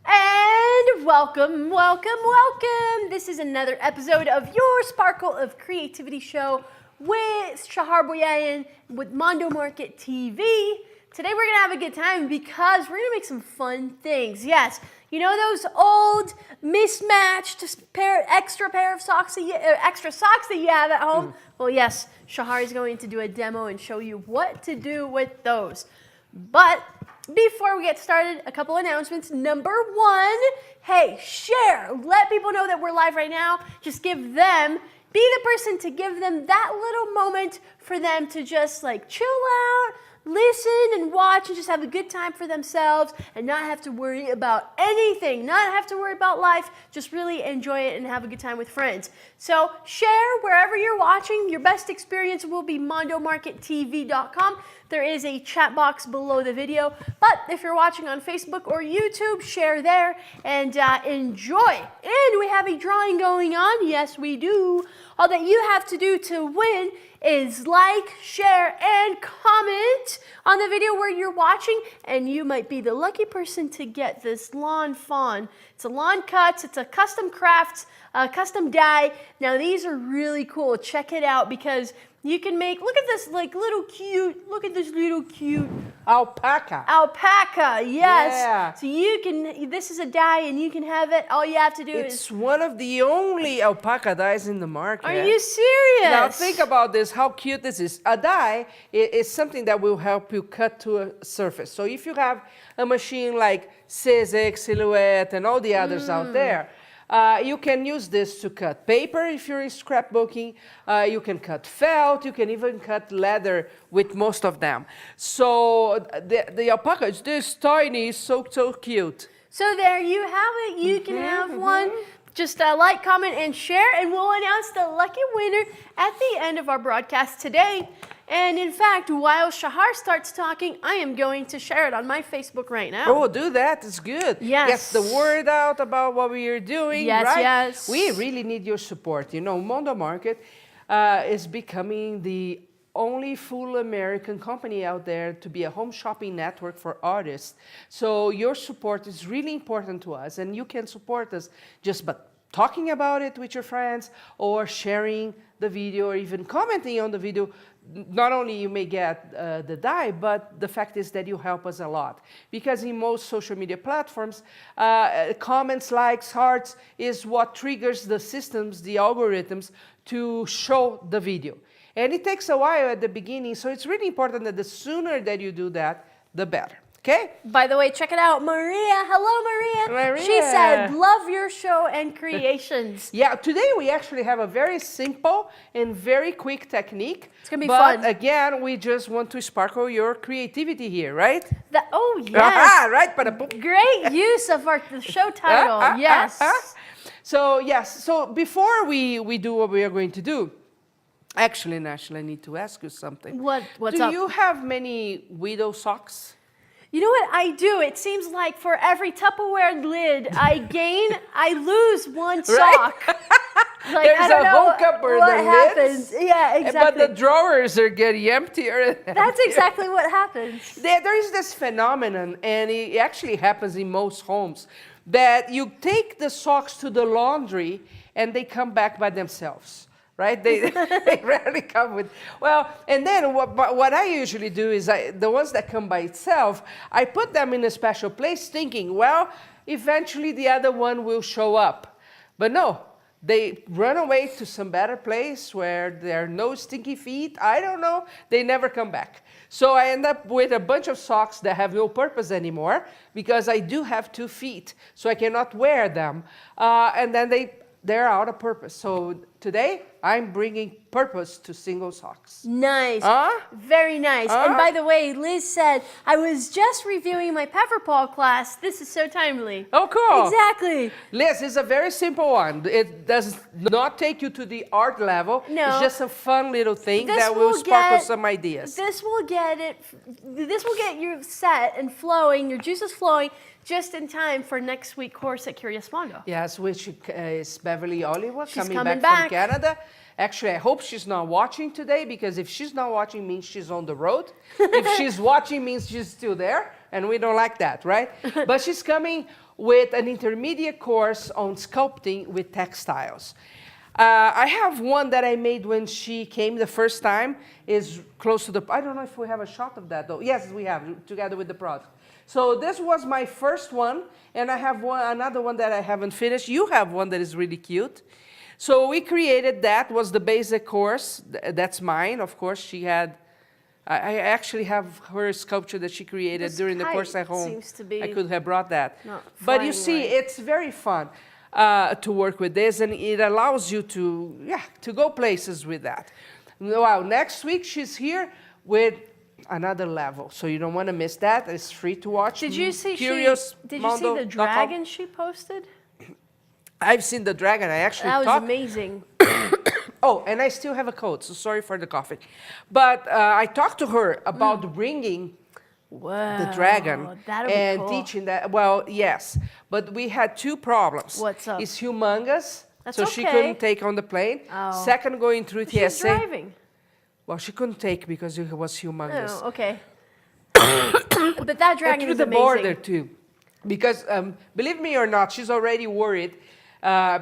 And welcome, welcome, welcome. This is another episode of your Sparkle of Creativity show with Shahar Boyayan with Mondo Market TV. Today we're going to have a good time because we're going to make some fun things. Yes, you know those old mismatched extra pair of socks extra socks that you have at home? Well, yes, Shahar is going to do a demo and show you what to do with those. But before we get started, a couple announcements. Number one, hey, share. Let people know that we're live right now. Just be the person to give them that little moment for them to just like chill out, listen and watch and just have a good time for themselves and not have to worry about anything, not have to worry about life, just really enjoy it and have a good time with friends. So share wherever you're watching. Your best experience will be mondomarkettv.com. There is a chat box below the video, but if you're watching on Facebook or YouTube, share there and enjoy. And we have a drawing going on. Yes, we do. All that you have to do to win is like, share, and comment on the video where you're watching, and you might be the lucky person to get this lawn fawn. It's a lawn cuts, it's a custom craft, custom dye. Now these are really cool. Check it out because you can make, look at this little cute alpaca. Alpaca, yes. Yeah. So you can, this is a dye and you can have it. All you have to do is. It's one of the only alpaca dyes in the market. Are you serious? Now think about this, how cute this is. A dye is something that will help you cut to a surface. So if you have a machine like Sizzix, Silhouette, and all the others out there, you can use this to cut paper if you're in scrapbooking. You can cut felt. You can even cut leather with most of them. So the alpaca is this tiny, so cute. So there you have it. You can have one. Just like, comment, and share, and we'll announce the lucky winner at the end of our broadcast today. And in fact, while Shahar starts talking, I am going to share it on my Facebook right now. Oh, do that. It's good. Yes. Get the word out about what we are doing, yes, right? Yes. We really need your support. You know, Mondo Market is becoming the only full American company out there to be a home shopping network for artists. So your support is really important to us, and you can support us just by talking about it with your friends or sharing the video or even commenting on the video. Not only you may get the dye, but the fact is that you help us a lot. Because in most social media platforms, comments, likes, hearts is what triggers the systems, the algorithms, to show the video. And it takes a while at the beginning, so it's really important that the sooner that you do that, the better. Okay? By the way, check it out. Maria. Hello, Maria. She said, love your show and creations. Yeah, today we actually have a very simple and very quick technique. It's going to be fun. But again, we just want to sparkle your creativity here, right? Oh, yes. Right? Great use of the show title. Yes. So, yes. So before we do what we are going to do, actually, Nash, I need to ask you something. What's up? up? Do you have many widow socks? You know what I do? It seems like for every Tupperware lid I lose one sock. Like, There's a hookup or what the happens. lids, yeah, exactly. but the drawers are getting emptier. That's exactly what happens. There is this phenomenon, and it actually happens in most homes, that you take the socks to the laundry and they come back by themselves. Right? They rarely come with, well, and then what I usually do is the ones that come by itself, I put them in a special place thinking, well, eventually the other one will show up. But no, they run away to some better place where there are no stinky feet. I don't know. They never come back. So I end up with a bunch of socks that have no purpose anymore because I do have 2 feet, so I cannot wear them. And then they're out of purpose. So today, I'm bringing purpose to single socks. Nice. Very nice. And by the way, Liz said, I was just reviewing my Pepperpaw class. This is so timely. Oh, cool. Exactly. Liz, it's a very simple one. It does not take you to the art level. No. It's just a fun little thing that will sparkle some ideas. This will get you set and flowing, your juices flowing, just in time for next week's course at Curious Mondo. Yes, which is Beverly Oliver coming back from Canada. Actually, I hope she's not watching today, because if she's not watching, means she's on the road. If she's watching, means she's still there. and we don't like that, right? But she's coming with an intermediate course on sculpting with textiles. I have one that I made when she came the first time, is close to the, I don't know if we have a shot of that though. Yes, we have, together with the product. So this was my first one, and I have another one that I haven't finished. You have one that is really cute. So we created that, was the basic course. That's mine, of course. She had, I actually have her sculpture that she created during the course at home. Seems to be I could have brought that. But you see, right. it's very fun to work with this, and it allows you to, to go places with that. Wow, next week she's here with another level, so you don't want to miss that. It's free to watch. Did you see the dragon she posted? I've seen the dragon. I actually That was amazing. Oh, and I still have a cold, so sorry for the coughing. But I talked to her about bringing the dragon and cool. teaching that. Well, yes, but we had two problems. What's up? It's humongous, That's so okay. she couldn't take on the plane. Oh. Second, going through TSA. She's driving. Well, she couldn't take because it was humongous. Oh, okay. But that dragon through is the amazing. border too, because believe me or not, she's already worried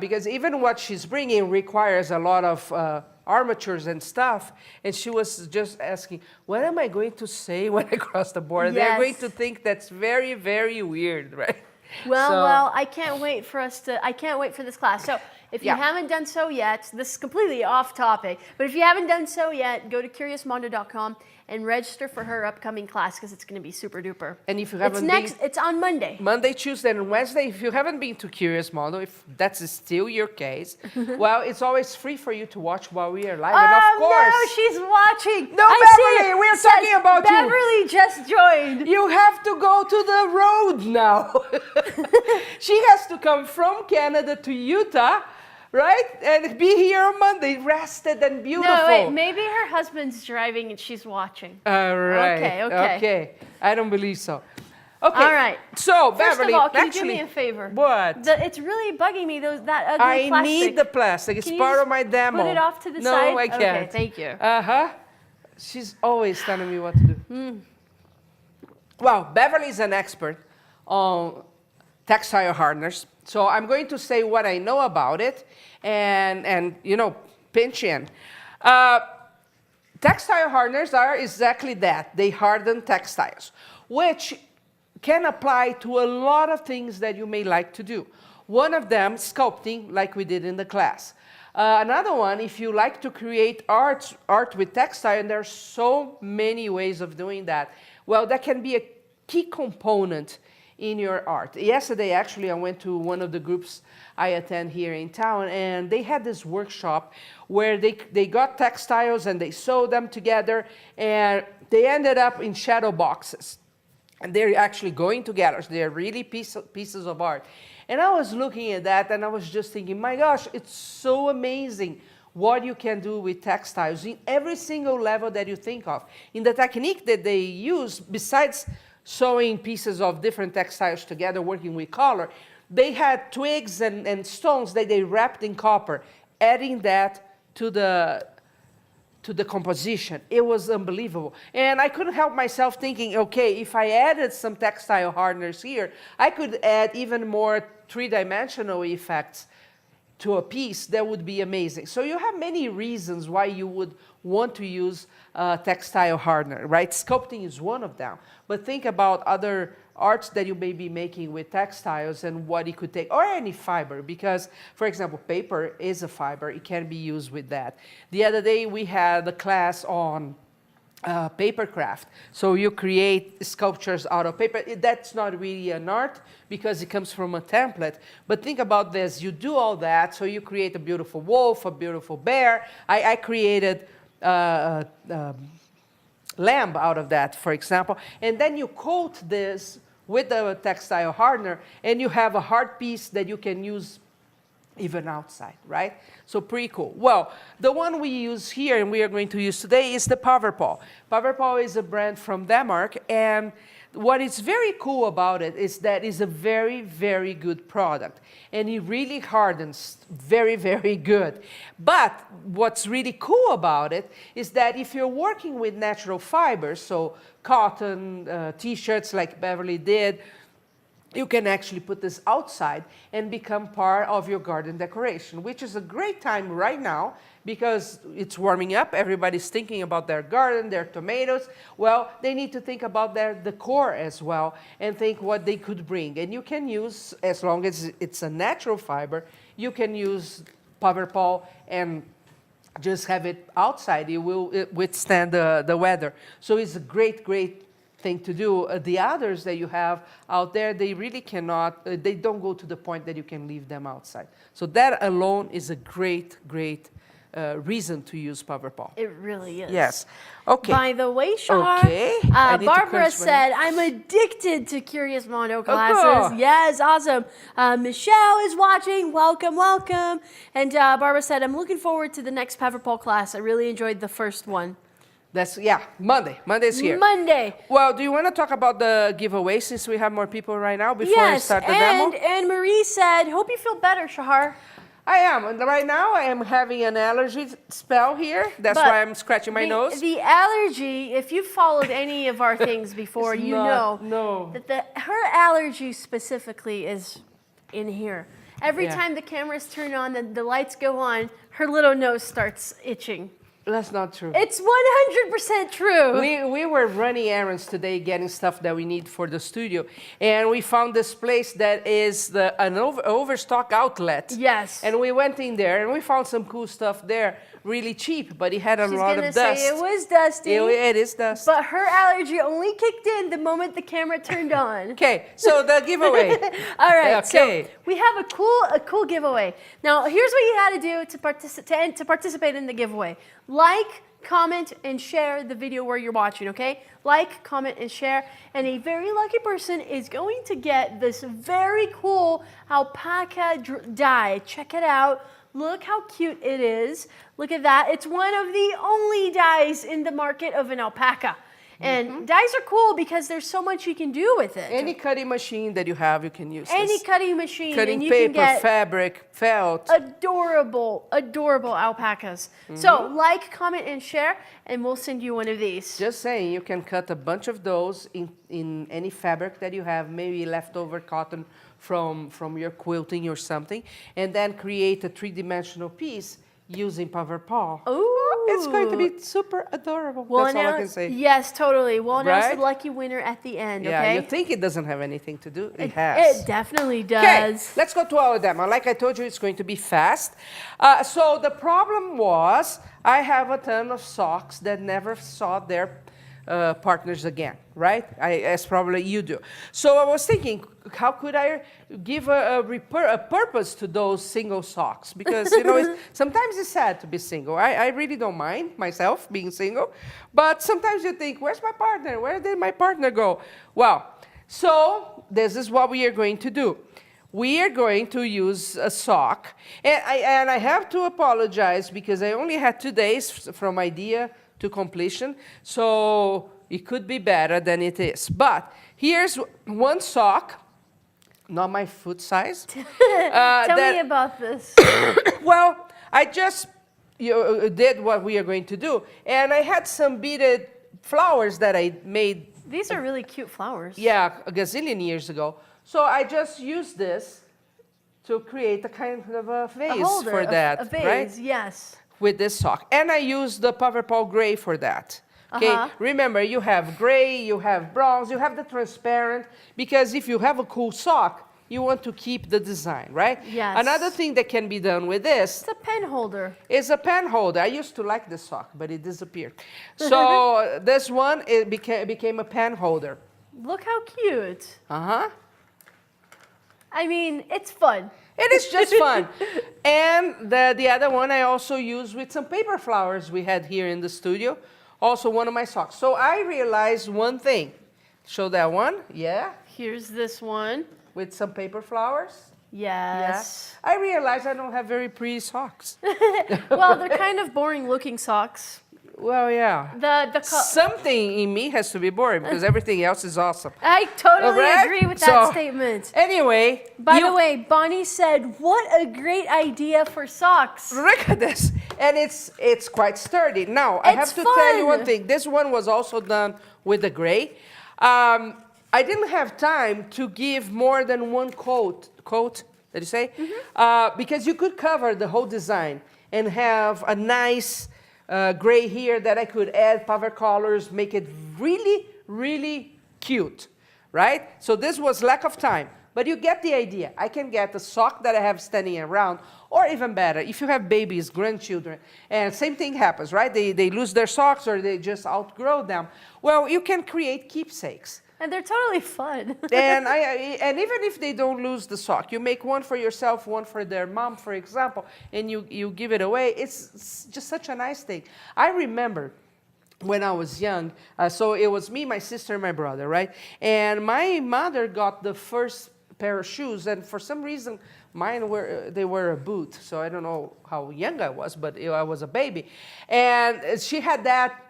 because even what she's bringing requires a lot of armatures and stuff, and she was just asking, "What am I going to say when I cross the border?" Yes. They're going to think that's very, very weird, right? Well, I can't wait for this class. So if you haven't done so yet, this is completely off topic, but if you haven't done so yet, go to curiousmondo.com and register for her upcoming class because it's going to be super duper. And if you haven't been, it's on Monday. Monday, Tuesday, and Wednesday. If you haven't been to Curious Mondo, if that's still your case, well, it's always free for you to watch while we are live. And of course, no, she's watching. No, Beverly, we're talking about you. Beverly just joined. You have to go to the road now. She has to come from Canada to Utah, right? And be here on Monday, rested and beautiful. No, wait, maybe her husband's driving and she's watching. All right. Okay. I don't believe so. Okay. All right. So, First Beverly, of all, can actually, you do me a favor? What? It's really bugging me, that ugly I plastic. need the plastic. It's Can you part just of my demo. Put it off to the no, side? No, I can't. Okay, thank you. She's always telling me what to do. Well, Beverly's an expert on textile hardeners. So I'm going to say what I know about it and pinch in. Textile hardeners are exactly that. They harden textiles, which can apply to a lot of things that you may like to do. One of them, sculpting, like we did in the class. Another one, if you like to create art with textile, and there are so many ways of doing that, well, that can be a key component in your art. Yesterday, actually, I went to one of the groups I attend here in town, and they had this workshop where they got textiles and they sewed them together, and they ended up in shadow boxes. And they're actually going together. So they're really pieces of art. And I was looking at that, and I was just thinking, my gosh, it's so amazing what you can do with textiles in every single level that you think of. In the technique that they use, besides sewing pieces of different textiles together, working with color, they had twigs and stones that they wrapped in copper, adding that to the composition. It was unbelievable. And I couldn't help myself thinking, okay, if I added some textile hardeners here, I could add even more three-dimensional effects to a piece. That would be amazing. So you have many reasons why you would want to use a textile hardener, right? Sculpting is one of them. But think about other arts that you may be making with textiles and what it could take, or any fiber, because, for example, paper is a fiber. It can be used with that. The other day, we had a class on paper craft. So you create sculptures out of paper. That's not really an art because it comes from a template. But think about this. You do all that, so you create a beautiful wolf, a beautiful bear. I created lamb out of that, for example. And then you coat this with the textile hardener, and you have a hard piece that you can use even outside, right? So pretty cool. Well, the one we use here and we are going to use today is the Powerpaw. Powerpaw is a brand from Denmark, and what is very cool about it is that it's a very, very good product. And it really hardens very, very good. But what's really cool about it is that if you're working with natural fibers, so cotton T-shirts like Beverly did, you can actually put this outside and become part of your garden decoration, which is a great time right now because it's warming up. Everybody's thinking about their garden, their tomatoes. Well, they need to think about their decor as well and think what they could bring. And you can use, as long as it's a natural fiber, you can use PowerPaw and just have it outside. It will withstand the weather. So it's a great, great thing to do. The others that you have out there, they really cannot, they don't go to the point that you can leave them outside. So that alone is a great, great reason to use PowerPaw. It really is. Yes. Okay. By the way, Shar, Okay. I need to Barbara crunch my- said, I'm addicted to Curious Mondo classes. cool. Yes, awesome. Michelle is watching. Welcome, welcome. And Barbara said, I'm looking forward to the next PowerPaw class. I really enjoyed the first one. That's, yeah, Monday. Monday's here. Monday. Well, do you want to talk about the giveaway since we have more people right now before I Yes, start the and demo? Anne Marie said, hope you feel better, Shahar. I am. And right now, I am having an allergy spell here. That's But why I'm scratching my nose. The allergy, if you've followed any of our things before, It's you not- know that her allergy specifically is in here. Every Yeah. time the cameras turn on, the lights go on, her little nose starts itching. That's not true. It's 100% true. We were running errands today, getting stuff that we need for the studio, and we found this place that is an overstock outlet. Yes. And we went in there, and we found some cool stuff there, really cheap, but it had a She's lot gonna of dust. say it was dusty. It is dust. But her allergy only kicked in the moment the camera turned on. Okay, so the giveaway. All right, Okay. so we have a cool giveaway. Now, here's what you got to do to participate in the giveaway. Like, comment, and share the video where you're watching, okay? Like, comment, and share. And a very lucky person is going to get this very cool alpaca dye. Check it out. Look how cute it is. Look at that. It's one of the only dyes in the market of an alpaca. And dyes are cool because there's so much you can do with it. Any cutting machine that you have, you can use Any this. cutting machine. Cutting and you paper, can get fabric, felt. adorable, adorable alpacas. So like, comment, and share, and we'll send you one of these. Just saying, you can cut a bunch of those in any fabric that you have, maybe leftover cotton from your quilting or something, and then create a three-dimensional piece using PowerPaw. Ooh. It's going to be super adorable. We'll That's all I can announce- say. Yes, totally. We'll announce Right? the lucky winner at the end, Yeah, okay? you think it doesn't have anything to do? It has. It definitely Okay, does. let's go to our demo. Like I told you, it's going to be fast. So the problem was I have a ton of socks that never saw their partners again, right? As probably you do. So I was thinking, how could I give a purpose to those single socks? Because, you know, sometimes it's sad to be single. I really don't mind myself being single. But sometimes you think, where's my partner? Where did my partner go? Well, so this is what we are going to do. We are going to use a sock. And I have to apologize because I only had 2 days from idea to completion. So it could be better than it is. But here's one sock, not my foot size. Tell me about this. Well, I just did what we are going to do. And I had some beaded flowers that I made. These are really cute flowers. Yeah, a gazillion years ago. So I just used this to create a kind of a vase A holder, for that, a vase, right? yes. With this sock. And I used the PowerPaw gray for that. Okay, remember, you have gray, you have bronze, you have the transparent, because if you have a cool sock, you want to keep the design, right? Yes. Another thing that can be done with this It's a pen holder. is a pen holder. I used to like this sock, but it disappeared. So this one, it became a pen holder. Look how cute. Uh-huh. I mean, it's fun. It is just fun. And the other one I also used with some paper flowers we had here in the studio. Also one of my socks. So I realized one thing. Show that one. Yeah. Here's this one. With some paper flowers. Yes. Yeah. I realized I don't have very pretty socks. Well, they're kind of boring looking socks. Well, yeah. Something in me has to be boring because everything else is awesome. I totally Alright? agree with that statement. Anyway. By the way, Bonnie said, what a great idea for socks. Look at this. And it's quite sturdy. Now, I have to tell you one thing. This one was also done with the gray. I didn't have time to give more than one coat, did you say? Because you could cover the whole design and have a nice gray here that I could add powder colors, make it really, really cute, right? So this was lack of time. But you get the idea. I can get the sock that I have standing around, or even better, if you have babies, grandchildren, and same thing happens, right? They lose their socks or they just outgrow them. Well, you can create keepsakes. And they're totally fun. And even if they don't lose the sock, you make one for yourself, one for their mom, for example, and you give it away. It's just such a nice thing. I remember when I was young, so it was me, my sister, and my brother, right? And my mother got the first pair of shoes, and for some reason, mine were a boot. So I don't know how young I was, but I was a baby. And she had that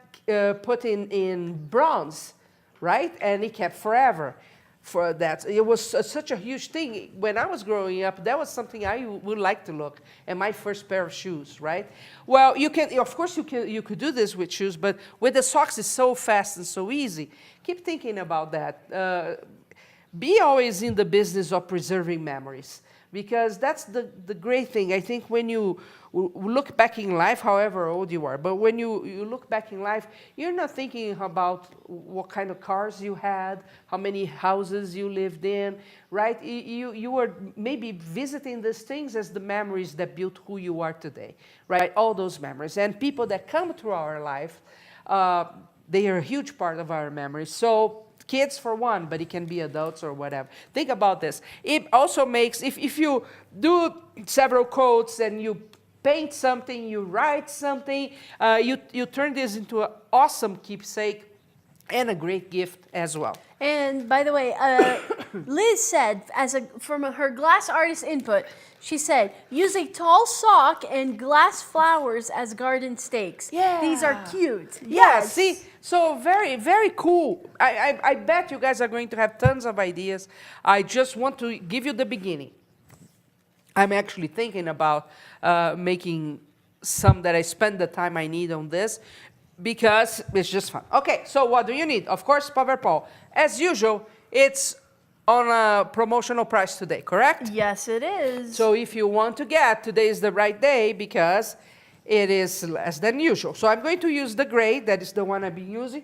put in bronze, right? And it kept forever for that. It was such a huge thing. When I was growing up, that was something I would like to look at, my first pair of shoes, right? Well, you can, of course, you could do this with shoes, but with the socks, it's so fast and so easy. Keep thinking about that. Be always in the business of preserving memories, because that's the great thing. I think when you look back in life, however old you are, but when you look back in life, you're not thinking about what kind of cars you had, how many houses you lived in, right? You were maybe visiting these things as the memories that built who you are today, right? All those memories. And people that come through our life, they are a huge part of our memories. So kids for one, but it can be adults or whatever. Think about this. It also makes, if you do several coats and you paint something, you write something, you turn this into an awesome keepsake and a great gift as well. And by the way, Liz said, from her glass artist input, she said, use a tall sock and glass flowers as garden stakes. Yeah. These are cute. Yeah, Yes. see, so very, very cool. I bet you guys are going to have tons of ideas. I just want to give you the beginning. I'm actually thinking about making some that I spend the time I need on this, because it's just fun. Okay, so what do you need? Of course, PowerPoint. As usual, it's on a promotional price today, correct? Yes, it is. So if you want to get, today is the right day because it is less than usual. So I'm going to use the gray, that is the one I've been using.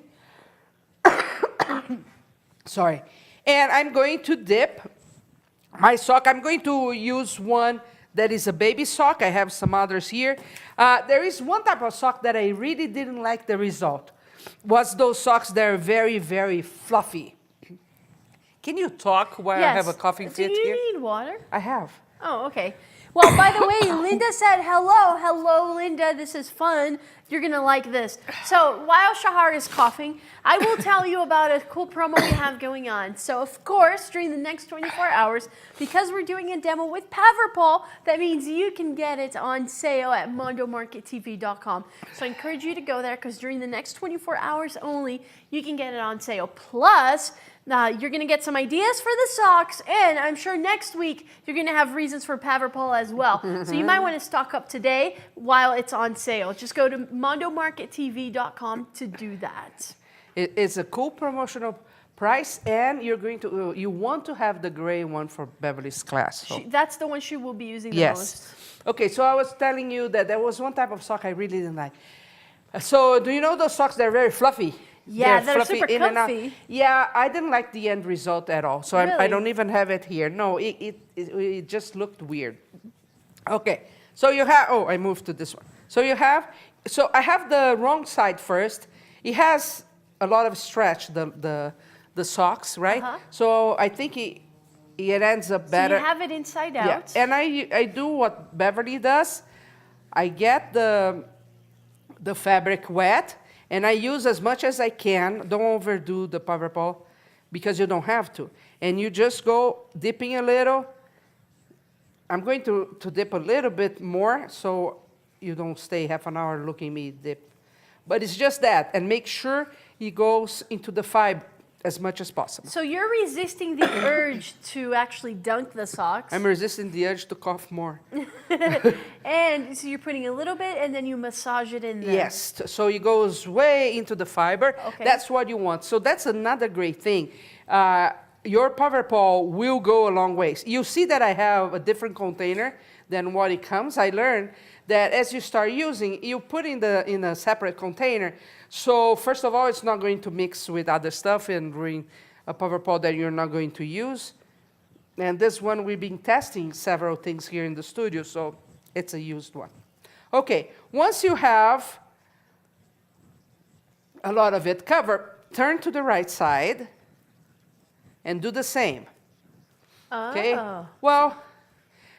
Sorry. And I'm going to dip my sock. I'm going to use one that is a baby sock. I have some others here. There is one type of sock that I really didn't like the result. Was those socks that are very, very fluffy. Can you talk while I have a coughing fit here? Do you need water? I have. Oh, okay. Well, by the way, Linda said hello. Hello, Linda. This is fun. You're going to like this. So while Shahar is coughing, I will tell you about a cool promo we have going on. So, of course, during the next 24 hours, because we're doing a demo with Paverpol, that means you can get it on sale at mondomarkettv.com. So I encourage you to go there, because during the next 24 hours only, you can get it on sale. Plus, you're going to get some ideas for the socks, and I'm sure next week you're going to have reasons for Paverpol as well. So you might want to stock up today while it's on sale. Just go to mondomarkettv.com to do that. It's a cool promotional price, and you want to have the gray one for Beverly's class. So. That's the one she will be using the yes. most. Okay, so I was telling you that there was one type of sock I really didn't like. So do you know those socks that are very fluffy? Yeah, they're fluffy super in and out. comfy. Yeah, I didn't like the end result at all. So Really? I don't even have it here. No, it just looked weird. Okay, so you have, oh, I moved to this one. So I have the wrong side first. It has a lot of stretch, the socks, right? Uh-huh. So I think it ends up better. So you have it inside out. Yeah, and I do what Beverly does. I get the fabric wet, and I use as much as I can. Don't overdo the PowerPoint, because you don't have to. And you just go dipping a little. I'm going to dip a little bit more, so you don't stay half an hour looking at me dip. But it's just that, and make sure it goes into the as much as possible. So you're resisting the urge to actually dunk the socks. I'm resisting the urge to cough more. And so you're putting a little bit and then you massage it in there. Yes, so it goes way into the fiber. Okay. That's what you want. So that's another great thing. Your PowerPole will go a long ways. You see that I have a different container than what it comes. I learned that as you start using, you put in a separate container. So first of all, it's not going to mix with other stuff and ruin a PowerPole that you're not going to use. And this one, we've been testing several things here in the studio, so it's a used one. Okay, once you have a lot of it covered, turn to the right side and do the same. Okay? Oh. Well,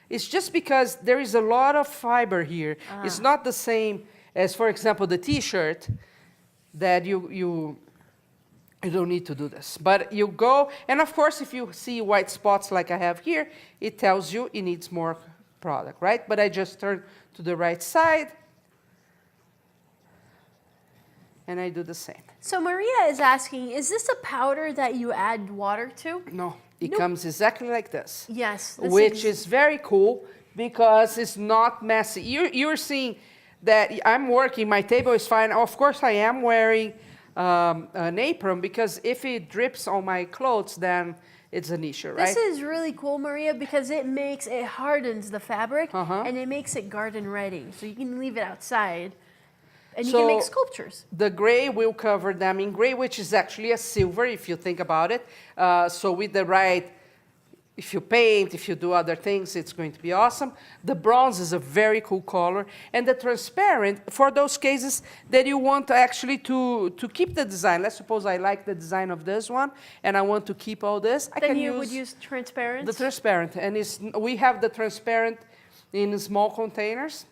it's just because there is a lot of fiber here. It's not the same as, for example, the T-shirt that you don't need to do this. But you go, and of course, if you see white spots like I have here, it tells you it needs more product, right? But I just turn to the right side, and I do the same. So Maria is asking, is this a powder that you add water to? No, it Nope. comes exactly like this. Yes. Which is very cool because it's not messy. You're seeing that I'm working, my table is fine. Of course, I am wearing an apron because if it drips on my clothes, then it's an issue, right? This is really cool, Maria, because it hardens the fabric and it makes it garden ready. So you can leave it outside and you can make sculptures. The gray will cover them in gray, which is actually a silver if you think about it. So with the right, if you paint, if you do other things, it's going to be awesome. The bronze is a very cool color. And the transparent, for those cases that you want actually to keep the design. Let's suppose I like the design of this one, and I want to keep all this. Then you would use transparent? The transparent. And we have the transparent in small containers.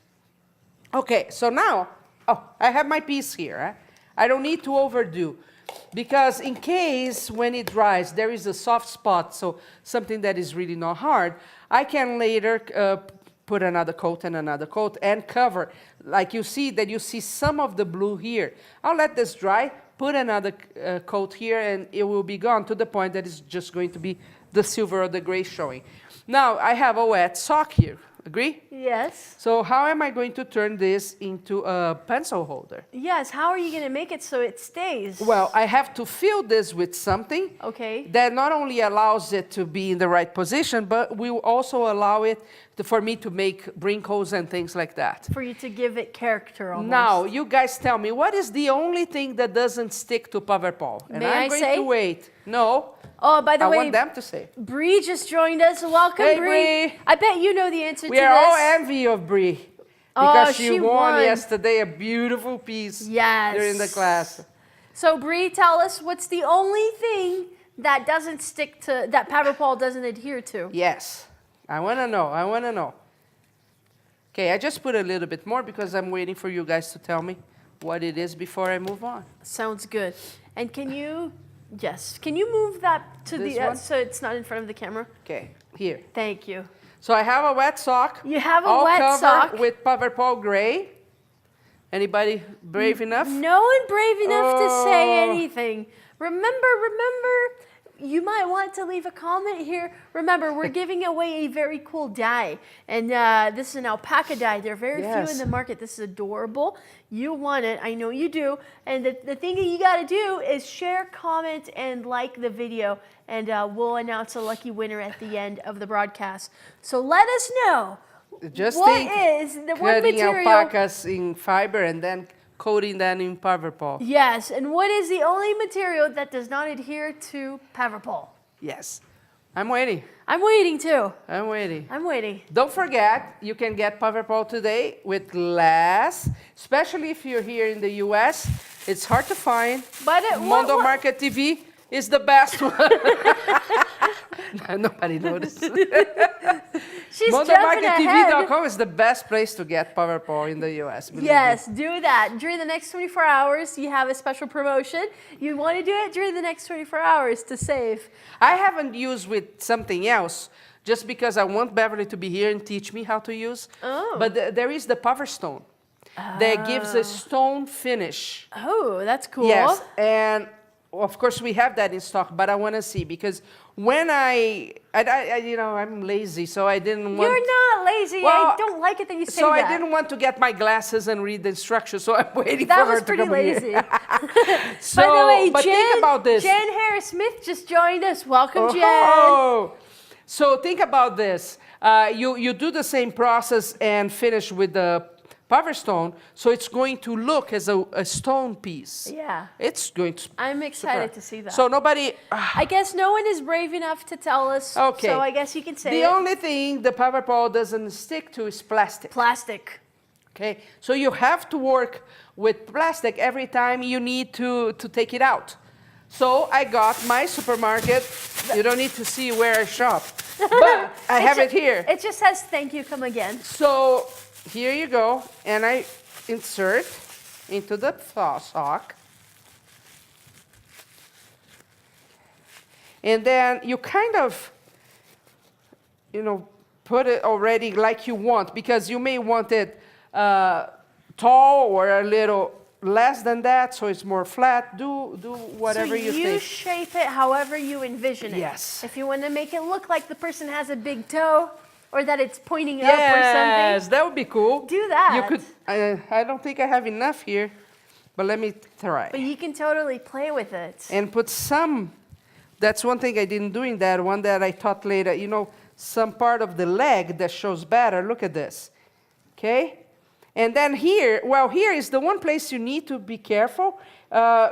Okay, so now, I have my piece here. I don't need to overdo. Because in case when it dries, there is a soft spot, so something that is really not hard, I can later put another coat and cover. Like you see some of the blue here. I'll let this dry, put another coat here, and it will be gone to the point that it's just going to be the silver or the gray showing. Now, I have a wet sock here. Agree? Yes. So how am I going to turn this into a pencil holder? Yes, how are you going to make it so it stays? Well, I have to fill this with something that not only allows it to be in the right position, but will also allow it for me to make wrinkles and things like that. For you to give it character almost. Now, you guys tell me, what is the only thing that doesn't stick to PowerPole? And I'm going to wait. No. Oh, by the way, I want them to say. Bree just joined us. Welcome, Hey, Bree. Bree. I bet you know the answer to this. We are all envy of Bree. Because she won yesterday a beautiful piece during the class. So, Bree, tell us what's the only thing that doesn't stick to, that PowerPole doesn't adhere to? Yes. I want to know. I want to know. Okay, I just put a little bit more because I'm waiting for you guys to tell me what it is before I move on. Sounds good. And can you move that to This the, one? so it's not in front of the camera? Okay, here. Thank you. So I have a wet sock. You have a all wet covered sock. with PowerPole gray. Anybody brave enough? No one brave enough to say Oh. anything. Remember, you might want to leave a comment here. Remember, we're giving away a very cool dye. And this is an alpaca dye. There are very few in the market. This is adorable. You want it. I know you do. And the thing that you got to do is share, comment, and like the video. And we'll announce a lucky winner at the end of the broadcast. So let us know. Just what think is the one cutting material? alpacas in fiber and then coating them in PowerPole. Yes, and what is the only material that does not adhere to PowerPole? Yes. I'm waiting. I'm waiting too. I'm waiting. I'm waiting. Don't forget, you can get PowerPole today with less, especially if you're here in the US. It's hard to find. But Mondo Market TV is the best one. Nobody noticed. She's jumping ahead. MondoMarketTV.com is the best place to get PowerPole in the US. Yes, do that. During the next 24 hours, you have a special promotion. You want to do it during the next 24 hours to save. I haven't used with something else just because I want Beverly to be here and teach me how to use. Oh. But there is the Power Stone that gives a stone finish. Oh, that's cool. Yes, and of course, we have that in stock, but I want to see because when I'm lazy, so I didn't want. You're not lazy. Well, I don't like it that you say so that. I didn't want to get my glasses and read the instructions, so I'm waiting That for her was to pretty come lazy. here. So, By the way, but Jen, think about this. Jen Harris-Smith just joined us. Welcome, Jen. Oh, so think about this. You do the same process and finish with the power stone, so it's going to look as a stone piece. Yeah. It's going to. I'm excited to see that. So nobody. I guess no one is brave enough to tell us. Okay. So I guess you can say The it. only thing the power pole doesn't stick to is plastic. Plastic. Okay, so you have to work with plastic every time you need to take it out. So I got my supermarket. You don't need to see where I shop, but I have it here. It just says thank you, come again. So here you go, and I insert into the sock. And then you kind of, put it already like you want, because you may want it tall or a little less than that, so it's more flat. Do whatever you think. So you shape it however you envision it. Yes. If you want to make it look like the person has a big toe, or that it's pointing up or Yes, something. that would be cool. Do that. You could. I don't think I have enough here, but let me try. But you can totally play with it. And put some. That's one thing I didn't do in that one that I taught later. Some part of the leg that shows better. Look at this. Okay? And then here is the one place you need to be careful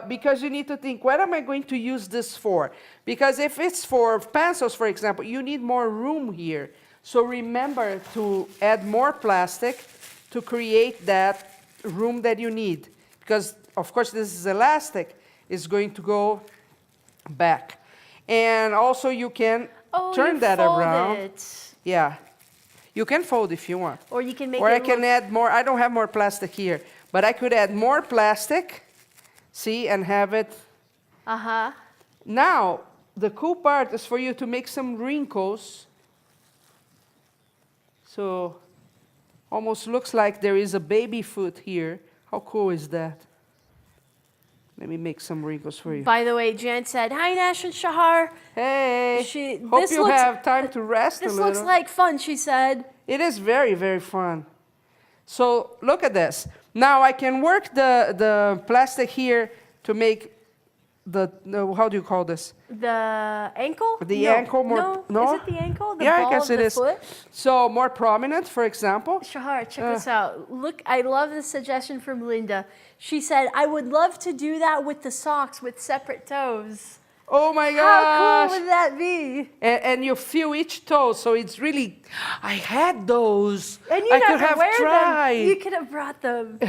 because you need to think, what am I going to use this for? Because if it's for pencils, for example, you need more room here. So remember to add more plastic to create that room that you need. Because, of course, this is elastic. It's going to go back. And also you can turn that around. It. Yeah. You can fold if you want. Or you can make or it I can add more. I don't have more plastic here. But I could add more plastic, see, and have it. Uh-huh. Now, the cool part is for you to make some wrinkles. So, almost looks like there is a baby foot here. How cool is that? Let me make some wrinkles for you. By the way, Jen said, hi, Nash and Shahar. Hey, hope you have time to rest a little. This looks like fun, she said. It is very, very fun. So look at this. Now I can work the plastic here to make the how do you call this? The ankle? The ankle more. No? Is it the ankle? The yeah, ball I guess of it the is. Foot? So more prominent, for example. Shahar, check this out. Look, I love the suggestion from Linda. She said, I would love to do that with the socks with separate toes. Oh my gosh! How cool would that be? And you feel each toe, so it's really. I had those. And you I never could have wear tried. them. You could have brought them.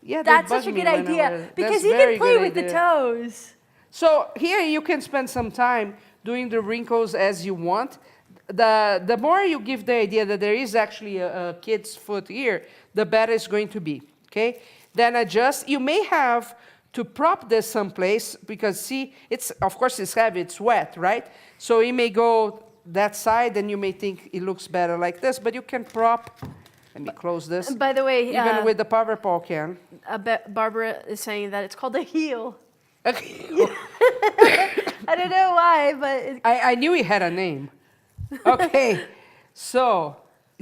Yeah, That's such a good idea because you can play with the toes. So here you can spend some time doing the wrinkles as you want. The more you give the idea that there is actually a kid's foot here, the better it's going to be. Okay. Then adjust. You may have to prop this someplace because see, of course it's heavy, it's wet, right? So it may go that side and you may think it looks better like this, but you can prop. Let me close this. By the way, even with the power pole can. Barbara is saying that it's called a heel. Okay. I don't know why, but I knew it had a name. Okay, so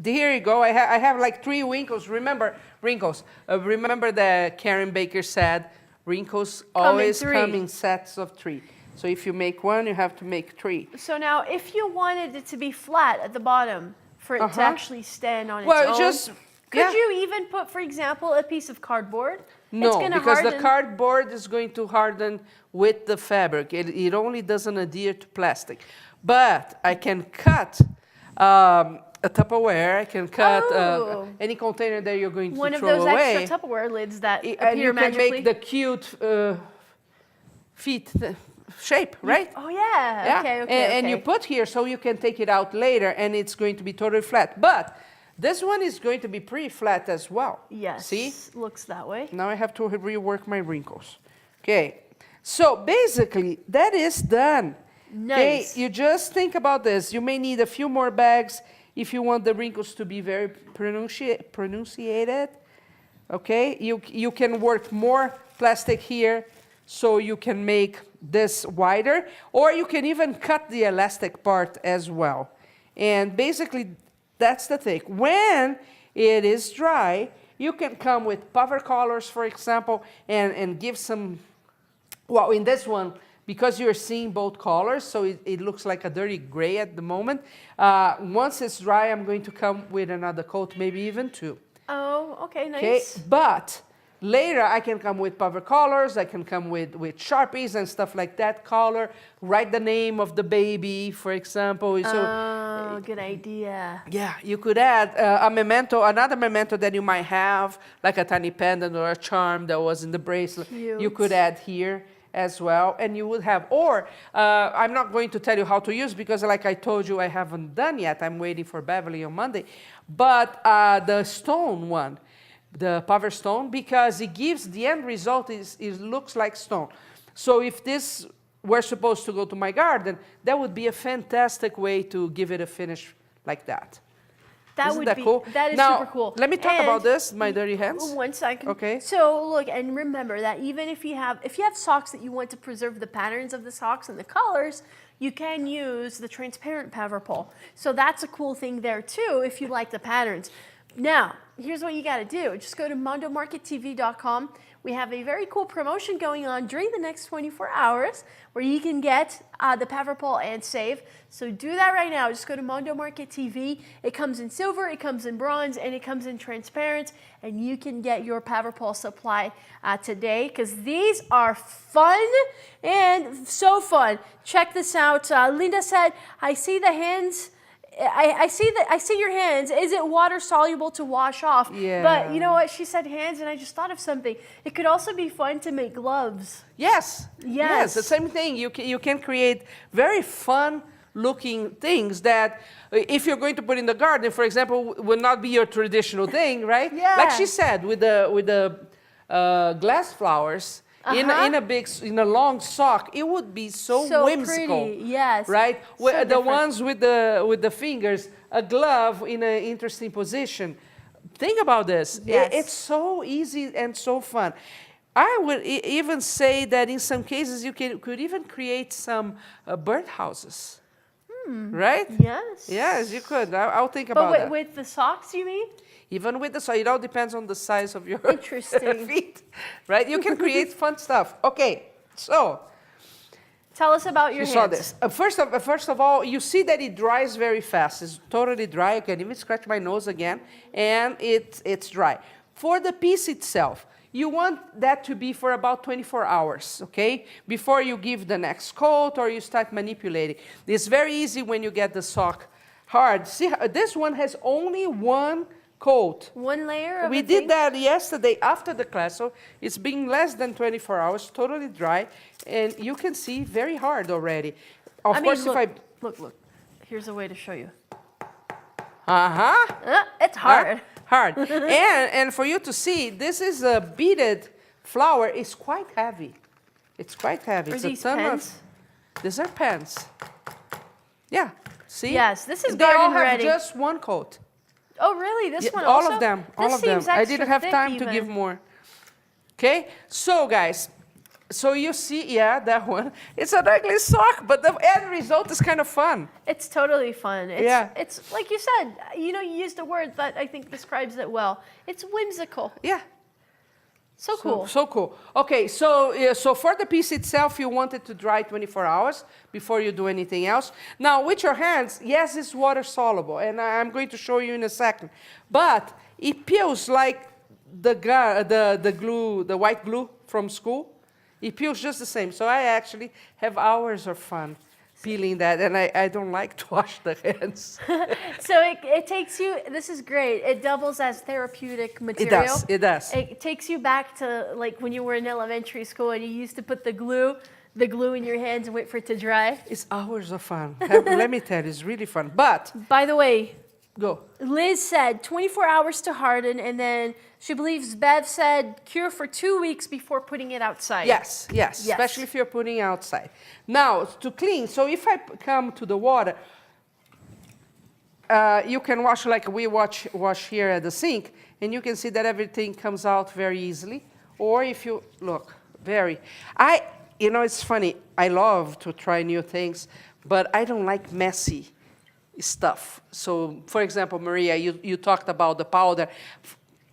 here you go. I have like 3 wrinkles. Remember wrinkles. Remember that Karen Baker said wrinkles always come in sets of 3. So if you make 1, you have to make 3. So now, if you wanted it to be flat at the bottom for it to actually stand on its own, could you even put, for example, a piece of cardboard? No, because the cardboard is going to harden with the fabric. It only doesn't adhere to plastic. But I can cut a Tupperware. I can cut any container that you're going to throw away. One of those extra Tupperware lids that appear magically. And you can make the cute feet shape, right? Oh, yeah. Okay. And you put here so you can take it out later, and it's going to be totally flat. But this one is going to be pretty flat as well. Yes. See? Looks that way. Now I have to rework my wrinkles. Okay. So basically, that is done. Nice. Okay, you just think about this. You may need a few more bags if you want the wrinkles to be very pronunciated. Okay, you can work more plastic here so you can make this wider, or you can even cut the elastic part as well. And basically, that's the thing. When it is dry, you can come with power colors, for example, and give some, well, in this one, because you're seeing both colors, so it looks like a dirty gray at the moment. Once it's dry, I'm going to come with another coat, maybe even two. Oh, okay, nice. Okay, but later I can come with power colors, I can come with Sharpies and stuff like that, color, write the name of the baby, for example. Oh, good idea. Yeah, you could add a memento, another memento that you might have, like a tiny pendant or a charm that was in the bracelet. Cute. You could add here as well, and you would have, or I'm not going to tell you how to use, because like I told you, I haven't done yet. I'm waiting for Beverly on Monday. But the stone one, the power stone, because it gives, the end result is it looks like stone. So if this were supposed to go to my garden, that would be a fantastic way to give it a finish like that. That Isn't would that be, cool? that is Now, super cool. let me talk And about this, my dirty hands. 1 second. Okay. So look, and remember that even if you have socks that you want to preserve the patterns of the socks and the colors, you can use the transparent power pole. So that's a cool thing there too, if you like the patterns. Now, here's what you got to do. Just go to mondomarkettv.com. We have a very cool promotion going on during the next 24 hours where you can get the power pole and save. So do that right now. Just go to Mondo Market TV. It comes in silver, it comes in bronze, and it comes in transparent. And you can get your power pole supply today, because these are fun and so fun. Check this out. Linda said, I see the hands. I see your hands. Is it water soluble to wash off? Yeah. But you know what? She said hands, and I just thought of something. It could also be fun to make gloves. Yes. Yes. The same thing. You can create very fun looking things that, if you're going to put in the garden, for example, would not be your traditional thing, right? Yeah. Like she said, with the glass flowers. In a long sock, it would be so whimsical. Pretty, yes. Right? So The different. ones with the fingers, a glove in an interesting position. Think about this. Yes. It's so easy and so fun. I would even say that in some cases you could even create some birdhouses. Right? Yes. Yes, you could. I'll think about But that. with the socks, you mean? Even with the sock, it all depends on the size of your Interesting. feet, right? You can create fun stuff. Okay, so Tell us about your you hands. saw this. First of all, you see that it dries very fast. It's totally dry. I can even scratch my nose again, and it's dry. For the piece itself, you want that to be for about 24 hours, okay? Before you give the next coat or you start manipulating. It's very easy when you get the sock hard. See, this one has only one coat. One layer of We a did thing? that yesterday after the class, so it's been less than 24 hours, totally dry, and you can see very hard already. Of course, look, if I... look. Here's a way to show you. Uh-huh. It's hard. Hard. and for you to see, this is a beaded flower. It's quite heavy. It's quite heavy. Are It's these a ton pens? of... These are pens. Yeah, see? Yes, this is They all garden have ready. just one coat. Oh, really? This Yeah, one all also? of them. All This of them. seems I extra didn't have thick time to even. give more. Okay, so guys, so you see, yeah, that one. It's an ugly sock, but the end result is kind of fun. It's totally fun. It's, Yeah. It's like you said, you used a word that I think describes it well. It's whimsical. Yeah. So cool. So cool. Okay, so for the piece itself, you want it to dry 24 hours before you do anything else. Now, with your hands, yes, it's water soluble, and I'm going to show you in a second. But it peels like the glue, the white glue from school. It peels just the same. So I actually have hours of fun peeling that, and I don't like to wash the hands. So it takes you, this is great. It doubles as therapeutic material. It does. It takes you back to like when you were in elementary school and you used to put the glue in your hands and wait for it to dry. It's hours of fun. Let me tell you, it's really fun. But, By the way, go. Liz said 24 hours to harden, and then she believes Bev said cure for 2 weeks before putting it outside. Yes, especially if you're putting outside. Now, to clean, so if I come to the water, you can wash like we wash here at the sink, and you can see that everything comes out very easily. Or if you, look, you know, it's funny. I love to try new things, but I don't like messy stuff. So, for example, Maria, you talked about the powder.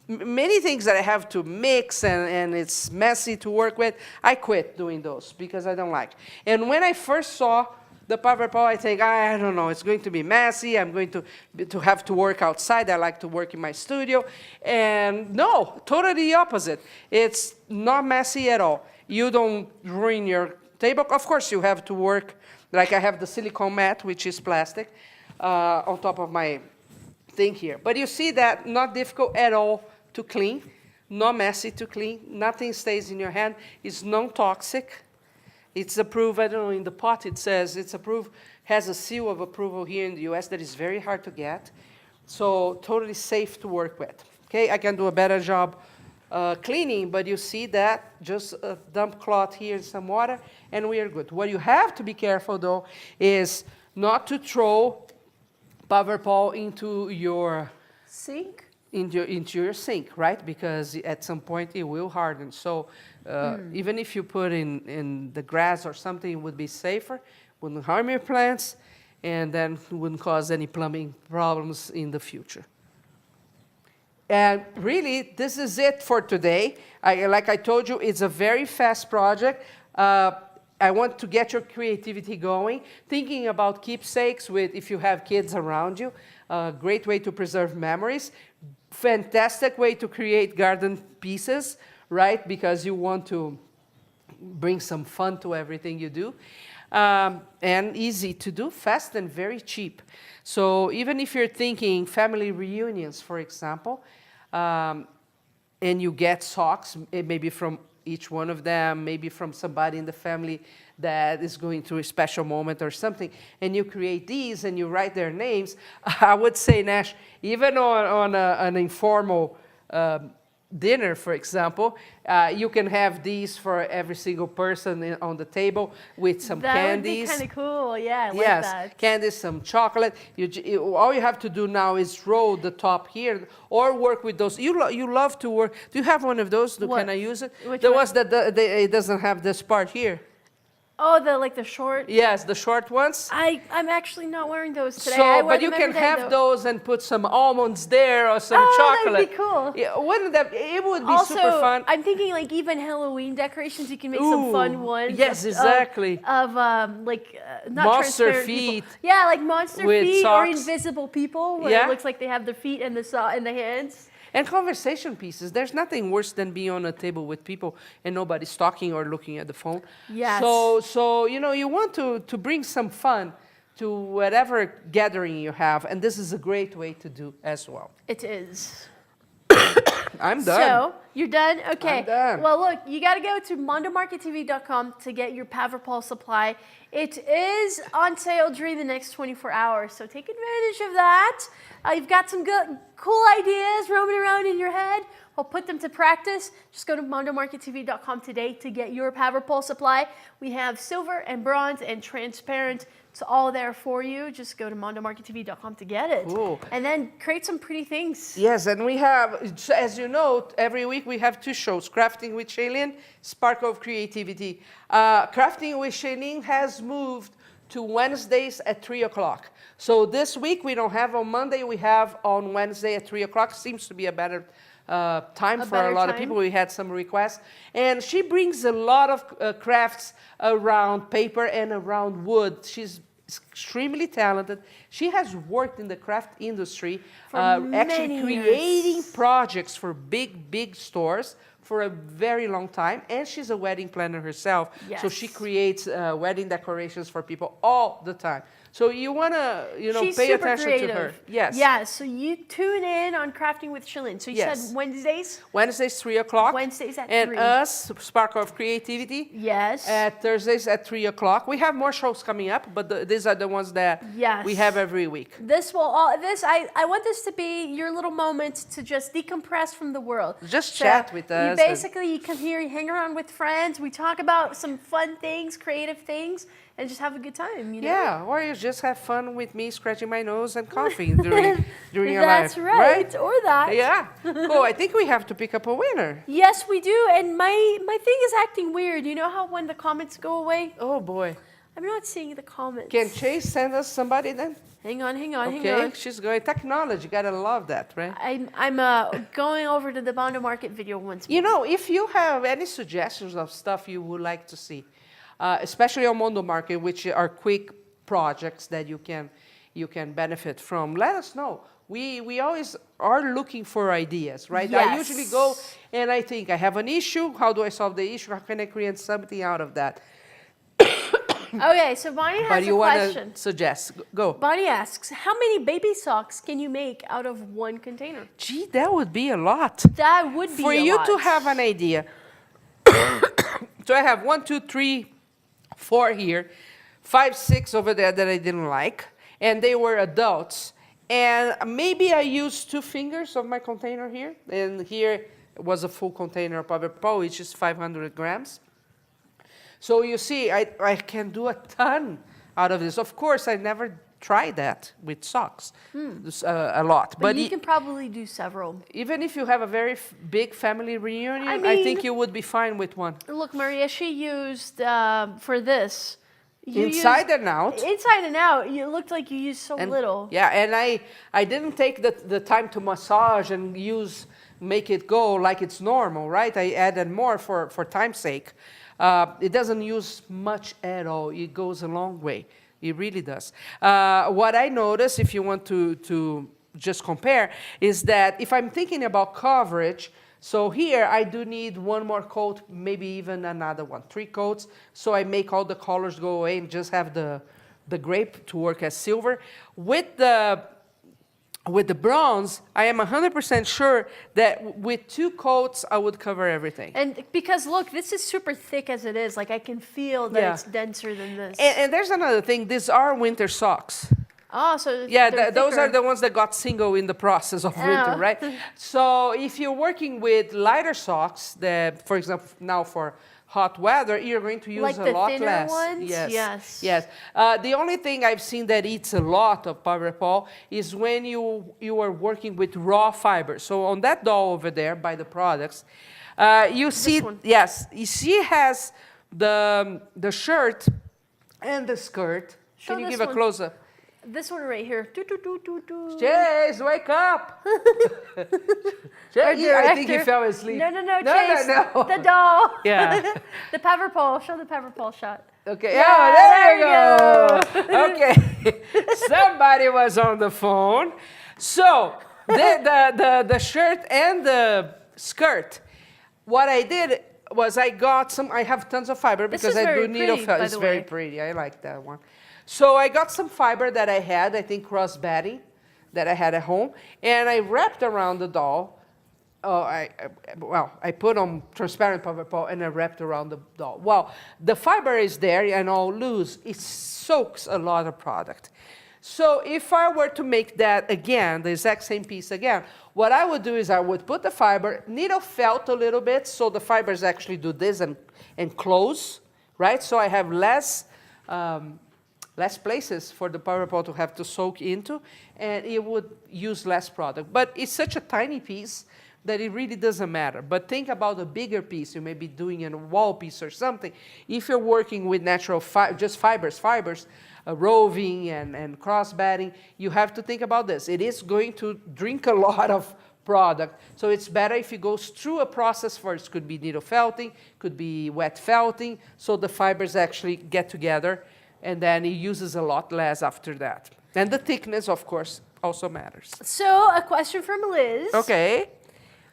Many things that I have to mix and it's messy to work with, I quit doing those because I don't like. And when I first saw the PowerPoint, I think, I don't know, it's going to be messy. I'm going to have to work outside. I like to work in my studio. And no, totally the opposite. It's not messy at all. You don't ruin your table. Of course, you have to work, like I have the silicone mat, which is plastic, on top of my thing here. But you see that not difficult at all to clean, not messy to clean. Nothing stays in your hand. It's non-toxic. It's approved, I don't know, in the pot it says it's approved, has a seal of approval here in the US that is very hard to get. So totally safe to work with. Okay, I can do a better job cleaning, but you see that, just a damp cloth here and some water, and we are good. What you have to be careful though is not to throw PowerPoint into your Sink? into your sink, right? Because at some point it will harden. So even if you put in the grass or something, it would be safer, wouldn't harm your plants, and then wouldn't cause any plumbing problems in the future. And really, this is it for today. Like I told you, it's a very fast project. I want to get your creativity going, thinking about keepsakes with if you have kids around you. A great way to preserve memories. Fantastic way to create garden pieces, right? Because you want to bring some fun to everything you do. And easy to do, fast and very cheap. So even if you're thinking family reunions, for example, and you get socks, maybe from each one of them, maybe from somebody in the family that is going through a special moment or something, and you create these and you write their names, I would say, Nash, even on an informal dinner, for example, you can have these for every single person on the table with some candies. That would be kind of cool, yeah, I like yes, that. candies, some chocolate. All you have to do now is roll the top here or work with those. You love to work. Do you have one of those? What? Can I use it? Which the one? ones that it doesn't have this part here. Oh, the short? Yes, the short ones. I'm actually not wearing those today. So, but you can have those and put some almonds there or some chocolate. That'd be cool. Yeah, wouldn't that? It would be Also, super fun. I'm thinking like even Halloween decorations, you can make some fun ones. Yes, exactly. Of not Monster transparent feet. people. Yeah, like monster with feet socks. or invisible people, where Yeah. it looks like they have the feet and the hands. And conversation pieces. There's nothing worse than being on a table with people and nobody's talking or looking at the phone. Yes. So you want to bring some fun to whatever gathering you have, and this is a great way to do as well. It is. I'm done. So, you're done? Okay. I'm done. Well, look, you got to go to mondomarkettv.com to get your PowerPole supply. It is on sale during the next 24 hours, so take advantage of that. You've got some good, cool ideas roaming around in your head. Well, put them to practice. Just go to mondomarkettv.com today to get your PowerPole supply. We have silver and bronze and transparent. It's all there for you. Just go to mondomarkettv.com to get it. Cool. And then create some pretty things. Yes, and we have, as you know, every week we have two shows, Crafting with Shailene, Spark of Creativity. Crafting with Shailene has moved to Wednesdays at 3 o'clock. So this week we don't have on Monday, we have on Wednesday at 3 o'clock. Seems to be a better time for a lot of people. We had some requests. And she brings a lot of crafts around paper and around wood. She's extremely talented. She has worked in the craft industry, actually creating projects for big stores for a very long time, and she's a wedding planner herself. Yes. So she creates wedding decorations for people all the time. So you want to, She's pay super attention creative. to her. Yes. Yeah, so you tune in on Crafting with Shailene. So you Yes. said Wednesdays? Wednesdays, 3 o'clock. Wednesdays at and 3. us, Spark of Creativity. Yes. At Thursdays at 3 o'clock. We have more shows coming up, but these are the ones that Yes. we have every week. I want this to be your little moment to just decompress from the world. Just So chat with us. doesn't. basically, you come here, you hang around with friends, we talk about some fun things, creative things, and just have a good time, you know? Yeah, or you just have fun with me scratching my nose and coughing during your That's life. right, or that. Yeah. Cool. I think we have to pick up a winner. Yes, we do, and my thing is acting weird. You know how when the comments go away? Oh boy. I'm not seeing the comments. Can Chase send us somebody then? Hang on, hang on. Okay, she's going. Technology, gotta love that, right? I'm going over to the Bondo Market video once more. You know, if you have any suggestions of stuff you would like to see, especially on Mondo Market, which are quick projects that you can benefit from, let us know. We always are looking for ideas, right? Yes. I usually go and I think I have an issue. How do I solve the issue? How can I create something out of that? Okay, so Bonnie has But a you want question. to suggest? Go. Bonnie asks, how many baby socks can you make out of one container? Gee, that would be a lot. That would be For a you lot. to have an idea. So I have 1, 2, 3, 4 here, 5, 6 over there that I didn't like, and they were adults. And maybe I used 2 fingers of my container here, and here was a full container of Powerpaw, which is 500 grams. So you see, I can do a ton out of this. Of course, I never tried that with socks, a lot. But you can probably do several. Even if you have a very big family reunion, I mean, think you would be fine with one. Look, Maria, she used, for this. Inside and out. Inside and out. It looked like you used so little. Yeah, and I didn't take the time to massage and make it go like it's normal, right? I added more for time's sake. It doesn't use much at all. It goes a long way. It really does. What I notice, if you want to just compare, is that if I'm thinking about coverage, so here I do need 1 more coat, maybe even another one, 3 coats. So I make all the colors go away and just have the grape to work as silver. With the bronze, I am 100% sure that with 2 coats, I would cover everything. And because, look, this is super thick as it is. Like, I can feel that it's denser than this. And there's another thing. These are winter socks. Oh, so Yeah, those are the ones that got single in the process of winter, right? So if you're working with lighter socks, that, for example, now for hot weather, you're going to use like a the lot thinner less. ones? Yes. The only thing I've seen that eats a lot of Powerpaw is when you are working with raw fiber. So on that doll over there by the products, you see, yes, she has the shirt and the skirt. Can you give a close up? This one right here. Chase, wake up! Chase, I think he fell asleep. No, Chase. No. The doll. Yeah. The Powerpaw. Show the Powerpaw shot. Okay. Yeah, Oh, there you there go. Okay. Somebody was on the phone. So the shirt and the skirt. What I did was I have tons of fiber because I do needle felt. It's very pretty. I like that one. So I got some fiber that I had, I think cross batting, that I had at home, and I wrapped around the doll. I put on transparent Powerpaw and I wrapped around the doll. Well, the fiber is there and all loose. It soaks a lot of product. So if I were to make that again, the exact same piece again, what I would do is I would put the fiber, needle felt a little bit, so the fibers actually do this and close, right? So I have less places for the Powerpaw to have to soak into, and it would use less product. But it's such a tiny piece that it really doesn't matter. But think about a bigger piece. You may be doing in a wall piece or something. If you're working with natural just fibers, roving and cross-batting, you have to think about this. It is going to drink a lot of product. So it's better if it goes through a process first. Could be needle felting, could be wet felting, so the fibers actually get together, and then it uses a lot less after that. And the thickness, of course, also matters. So, a question from Liz. Okay.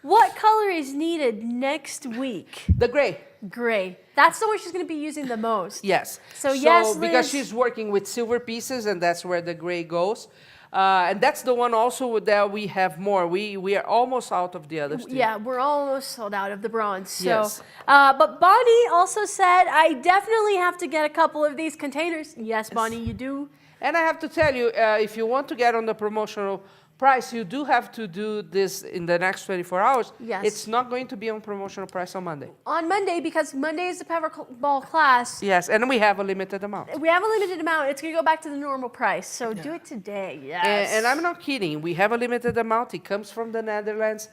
What color is needed next week? The gray. Gray. That's the one she's going to be using the most. Yes. So yes, Liz. Because she's working with silver pieces, and that's where the gray goes. And that's the one also that we have more. We are almost out of the others. Yeah, we're almost sold out of the bronze. So, yes. But Bonnie also said, I definitely have to get a couple of these containers. Yes, Bonnie, you do And I have to tell you, if you want to get on the promotional price, you do have to do this in the next 24 hours. Yes. It's not going to be on promotional price on Monday. On Monday, because Monday is the Powerball class. Yes, and we have a limited amount. We have a limited amount. It's going to go back to the normal price. So do it today. Yes. And I'm not kidding. We have a limited amount. It comes from the Netherlands.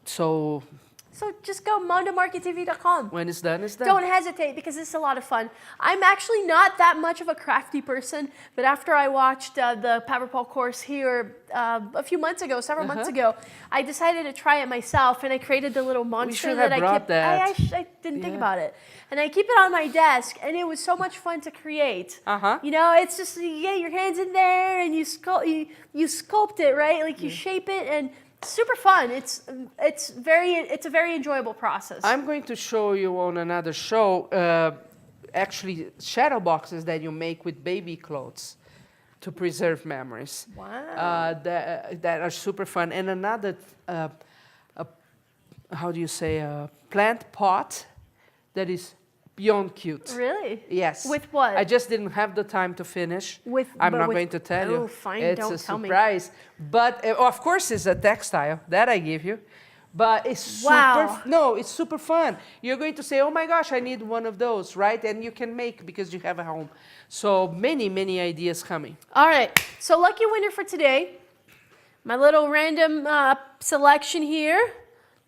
So So just go mondomarkettv.com. when it's done, it's done. Don't hesitate because it's a lot of fun. I'm actually not that much of a crafty person, but after I watched the Powerball course here a few months ago, several months ago, I decided to try it myself, and I created the little monster should that have I brought keep. that. I didn't think about it, and I keep it on my desk, and it was so much fun to create. You know, it's just you get your hands in there and you sculpt it, right? Like you shape it and. Super fun. It's a very enjoyable process. I'm going to show you on another show, actually shadow boxes that you make with baby clothes to preserve memories. Wow. That are super fun. And another, how do you say, plant pot that is beyond cute. Really? Yes. With what? I just didn't have the time to finish. I'm not going to tell you. Oh, fine. It's Don't a tell me. surprise. But of course, it's a textile that I give you. But it's it's super fun. You're going to say, oh my gosh, I need one of those, right? And you can make because you have a home. So many ideas coming. All right. So lucky winner for today. My little random selection here.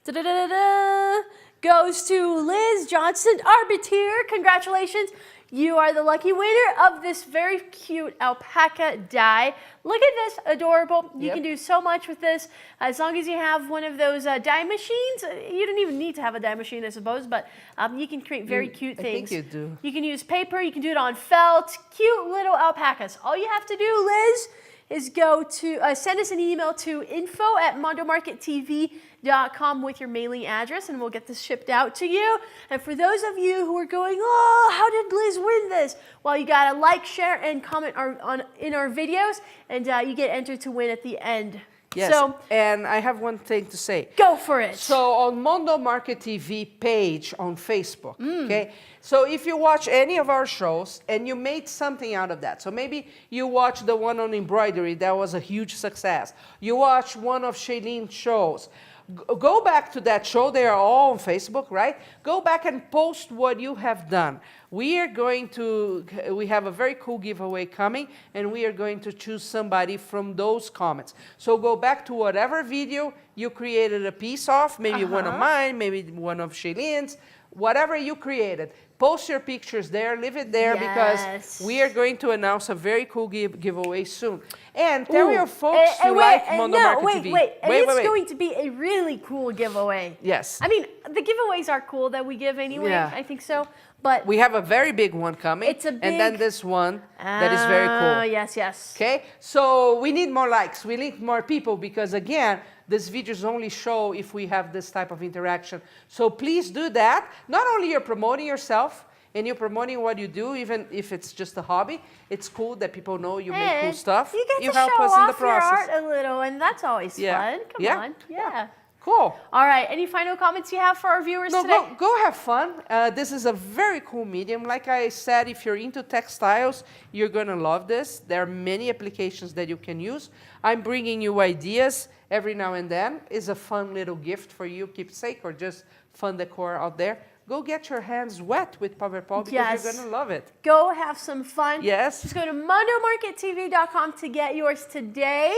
Da-da-da-da-da. Goes to Liz Johnson Arbiter. Congratulations. You are the lucky winner of this very cute alpaca die. Look at this, adorable. You can do so much with this. As long as you have one of those dye machines. You don't even need to have a dye machine, I suppose, but you can create very cute things. I think you do. You can use paper. You can do it on felt. Cute little alpacas. All you have to do, Liz, is go to send us an email to info@mondomarkettv.com with your mailing address, and we'll get this shipped out to you. And for those of you who are going, oh, how did Liz win this? Well, you gotta like, share, and comment in our videos, and you get entered to win at the end. Yes, So, and I have one thing to say. go for it. So on Mondo Market TV page on Facebook, okay? So if you watch any of our shows and you made something out of that, so maybe you watched the one on embroidery, that was a huge success. You watch one of Shailene's shows. Go back to that show. They are all on Facebook, right? Go back and post what you have done. We have a very cool giveaway coming, and we are going to choose somebody from those comments. So go back to whatever video you created a piece of, maybe one of mine, maybe one of Shailene's, whatever you created. Post your pictures there, leave it there, because we are going to announce a very cool giveaway soon. And tell your folks you like Mondo Market TV. Wait. It's going to be a really cool giveaway. Yes. I mean, the giveaways are cool that we give anyway. Yeah. I think so. But we have a very big one coming. It's a big... And then this one that is very cool. Yes. Okay? So we need more likes. We need more people because, again, these videos only show if we have this type of interaction. So please do that. Not only you're promoting yourself and you're promoting what you do, even if it's just a hobby, it's cool that people know you make cool stuff. You get to help show us in the off your process. art a little, and that's always fun. Come on. Yeah. Cool. All right. Any final comments you have for our viewers today? Go have fun. This is a very cool medium. Like I said, if you're into textiles, you're going to love this. There are many applications that you can use. I'm bringing you ideas every now and then. It's a fun little gift for you, keepsake, or just fun decor out there. Go get your hands wet with Powerpaw because you're going to love it. Go have some fun. Yes. Just go to mondomarkettv.com to get yours today.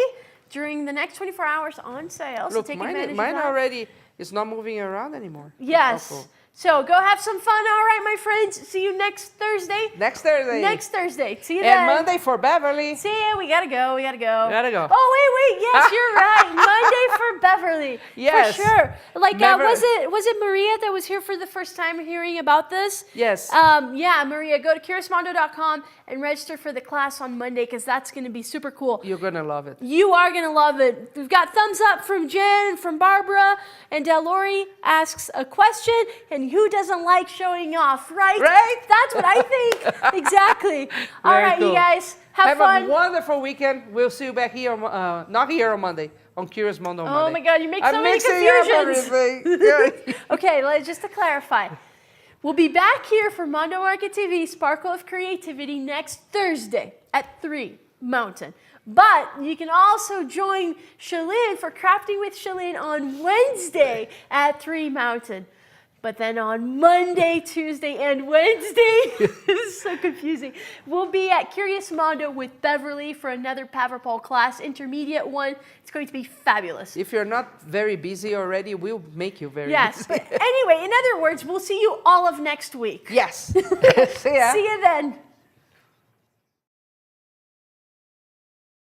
During the next 24 hours on sale. Look, so take advantage of mine that. already is not moving around anymore. Yes. Oh, cool. So go have some fun. All right, my friends. See you next Thursday. Next Thursday. See you then. And Monday for Beverly. See ya. We gotta go. Gotta go. Oh, wait. Yes, you're right. Monday for Beverly. Yes. For sure. Like, was it Maria that was here for the first time hearing about this? Yes. Yeah, Maria, go to curiousmondo.com and register for the class on Monday because that's going to be super cool. You're going to love it. You are going to love it. We've got thumbs up from Jen and from Barbara. And Lori asks a question. And who doesn't like showing off, right? Right? That's what I think. Exactly. All right, cool. you guys. Have fun. A wonderful weekend. We'll see you back here, not here on Monday, on Curious Mondo Monday. Oh my God, you make so many confusions. Okay, just to clarify. We'll be back here for Mondo Market TV, Sparkle of Creativity, next Thursday at 3 Mountain. But you can also join Shalyn for Crafting with Shalyn on Wednesday at 3 Mountain. But then on Monday, Tuesday, and Wednesday, this is so confusing, we'll be at Curious Mondo with Beverly for another Paverpol class, intermediate one. It's going to be fabulous. If you're not very busy already, we'll make you very Yes, busy. but anyway, in other words, we'll see you all of next week. Yes. See ya. See you then.